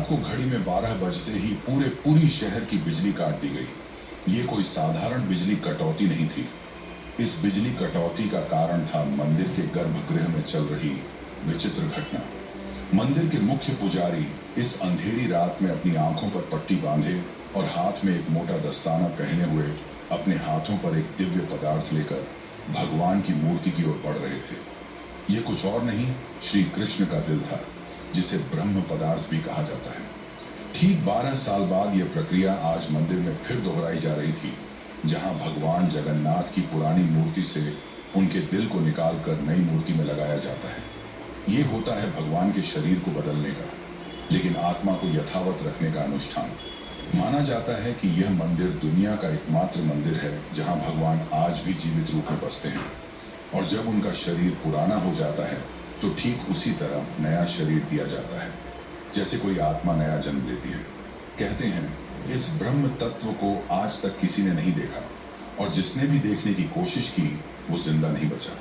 रात को घड़ी में 12 बजते ही पूरी शहर की बिजली काट दी गई। ये कोई साधारण बिजली कटौती नहीं थी। इस बिजली कटौती का कारण था मंदिर के गर्भगृह में चल रही विचित्र घटना। मंदिर के मुख्य पुजारी इस अंधेरी रात में अपनी आंखों पर पट्टी बांधे और हाथ में एक मोटा दस्ताना पहने हुए अपने हाथों पर एक दिव्य पदार्थ लेकर भगवान की मूर्ति की ओर बढ़ रहे थे। ये कुछ और नहीं, श्री कृष्ण का दिल था, जिसे ब्रह्म पदार्थ भी कहा जाता है। ठीक 12 साल बाद यह प्रक्रिया आज मंदिर में फिर दोहराई जा रही थी, जहां भगवान जगन्नाथ की पुरानी मूर्ति से उनके दिल को निकालकर नई मूर्ति में लगाया जाता है। ये होता है भगवान के शरीर को बदलने का, लेकिन आत्मा को यथावत रखने का अनुष्ठान। माना जाता है कि यह मंदिर दुनिया का एकमात्र मंदिर है जहां भगवान आज भी जीवित रूप में बसते हैं, और जब उनका शरीर पुराना हो जाता है तो ठीक उसी तरह नया शरीर दिया जाता है, जैसे कोई आत्मा नया जन्म लेती है। कहते हैं इस ब्रह्म तत्व को आज तक किसी ने नहीं देखा, और जिसने भी देखने की कोशिश की वो जिंदा नहीं बचा।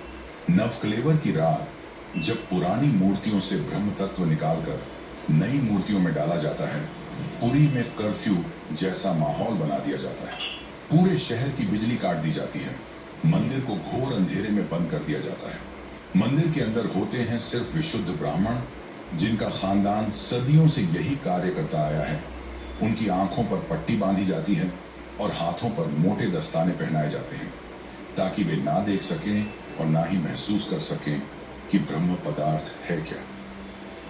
नवकलेवर की रात जब पुरानी मूर्तियों से ब्रह्म तत्व निकालकर नई मूर्तियों में डाला जाता है, पुरी में कर्फ्यू जैसा माहौल बना दिया जाता है। पूरे शहर की बिजली काट दी जाती है। मंदिर को घोर अंधेरे में बंद कर दिया जाता है। मंदिर के अंदर होते हैं सिर्फ विशुद्ध ब्राह्मण, जिनका खानदान सदियों से यही कार्य करता आया है। उनकी आंखों पर पट्टी बांधी जाती है और हाथों पर मोटे दस्ताने पहनाए जाते हैं, ताकि वे ना देख सकें और ना ही महसूस कर सकें कि ब्रह्म पदार्थ है क्या।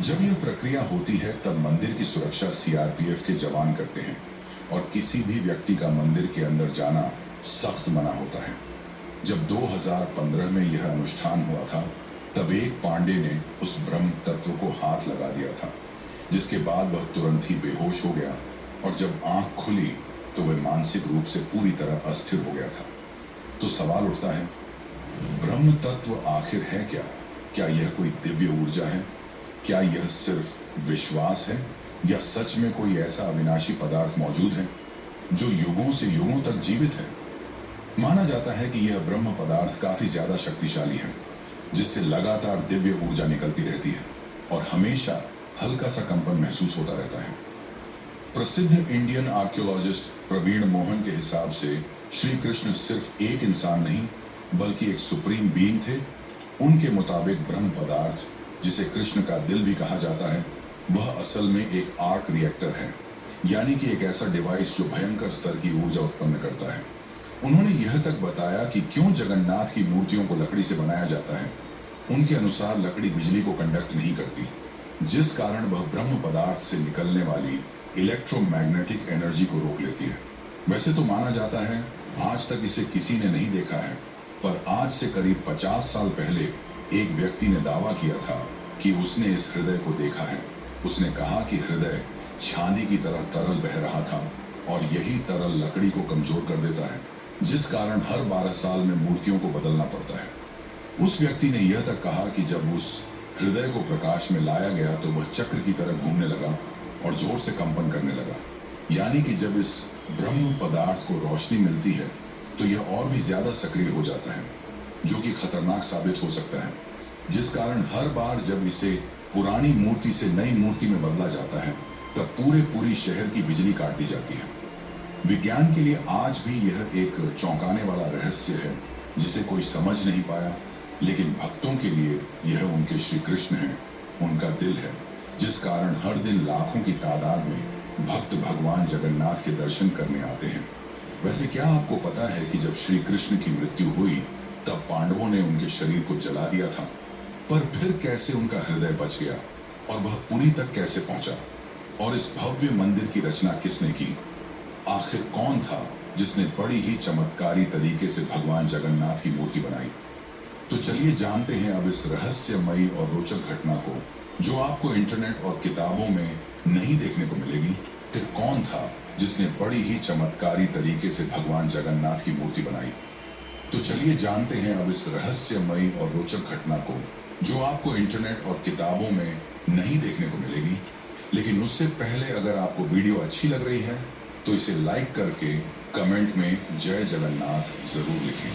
जब यह प्रक्रिया होती है तब मंदिर की सुरक्षा सीआरपीएफ के जवान करते हैं, और किसी भी व्यक्ति का मंदिर के अंदर जाना सख्त मना होता है। जब 2015 में यह अनुष्ठान हुआ था, तब एक पांडे ने उस ब्रह्म तत्व को हाथ लगा दिया था, जिसके बाद वह तुरंत ही बेहोश हो गया, और जब आंख खुली तो वह मानसिक रूप से पूरी तरह अस्थिर हो गया था। तो सवाल उठता है, ब्रह्म तत्व आखिर है क्या? क्या यह कोई दिव्य ऊर्जा है? क्या यह सिर्फ विश्वास है, या सच में कोई ऐसा अविनाशी पदार्थ मौजूद है जो युगों से युगों तक जीवित है? माना जाता है कि यह ब्रह्म पदार्थ काफी ज्यादा शक्तिशाली है, जिससे लगातार दिव्य ऊर्जा निकलती रहती है और हमेशा हल्का सा कंपन महसूस होता रहता है। प्रसिद्ध इंडियन आर्कियोलॉजिस्ट प्रवीण मोहन के हिसाब से श्री कृष्ण सिर्फ एक इंसान नहीं, बल्कि एक सुप्रीम बीइंग थे। उनके मुताबिक ब्रह्म पदार्थ, जिसे कृष्ण का दिल भी कहा जाता है, वह असल में एक आर्क रिएक्टर है, यानी कि एक ऐसा डिवाइस जो भयंकर स्तर की ऊर्जा उत्पन्न करता है। उन्होंने यह तक बताया कि क्यों जगन्नाथ की मूर्तियों को लकड़ी से बनाया जाता है। उनके अनुसार लकड़ी बिजली को कंडक्ट नहीं करती, जिस कारण वह ब्रह्म पदार्थ से निकलने वाली इलेक्ट्रोमैग्नेटिक एनर्जी को रोक लेती है। वैसे तो माना जाता है आज तक इसे किसी ने नहीं देखा है, पर आज से करीब 50 साल पहले एक व्यक्ति ने दावा किया था कि उसने इस हृदय को देखा है। उसने कहा कि हृदय चांदी की तरह तरल बह रहा था, और यही तरल लकड़ी को कमजोर कर देता है, जिस कारण हर 12 साल में मूर्तियों को बदलना पड़ता है। उस व्यक्ति ने यह तक कहा कि जब उस हृदय को प्रकाश में लाया गया तो वह चक्र की तरह घूमने लगा और जोर से कंपन करने लगा। यानी कि जब इस ब्रह्म पदार्थ को रोशनी मिलती है तो यह और भी ज्यादा सक्रिय हो जाता है, जो कि खतरनाक साबित हो सकता है, जिस कारण हर बार जब इसे पुरानी मूर्ति से नई मूर्ति में बदला जाता है तब पूरी शहर की बिजली काट दी जाती है। विज्ञान के लिए आज भी यह एक चौंकाने वाला रहस्य है, जिसे कोई समझ नहीं पाया, लेकिन भक्तों के लिए यह उनके श्री कृष्ण है, उनका दिल है, जिस कारण हर दिन लाखों की तादाद में भक्त भगवान जगन्नाथ के दर्शन करने आते हैं। वैसे क्या आपको पता है कि जब श्री कृष्ण की मृत्यु हुई तब पांडवों ने उनके शरीर को जला दिया था, पर फिर कैसे उनका हृदय बच गया और वह पुरी तक कैसे पहुंचा? और इस भव्य मंदिर की रचना किसने की? आखिर कौन था जिसने बड़ी ही चमत्कारी तरीके से भगवान जगन्नाथ की मूर्ति बनाई? तो चलिए जानते हैं अब इस रहस्यमयी और रोचक घटना को, जो आपको इंटरनेट और किताबों में नहीं देखने को मिलेगी। फिर कौन था जिसने बड़ी ही चमत्कारी तरीके से भगवान जगन्नाथ की मूर्ति बनाई? तो चलिए जानते हैं अब इस रहस्यमयी और रोचक घटना को, जो आपको इंटरनेट और किताबों में नहीं देखने को मिलेगी। लेकिन उससे पहले अगर आपको वीडियो अच्छी लग रही है तो इसे लाइक करके कमेंट में जय जगन्नाथ जरूर लिखें।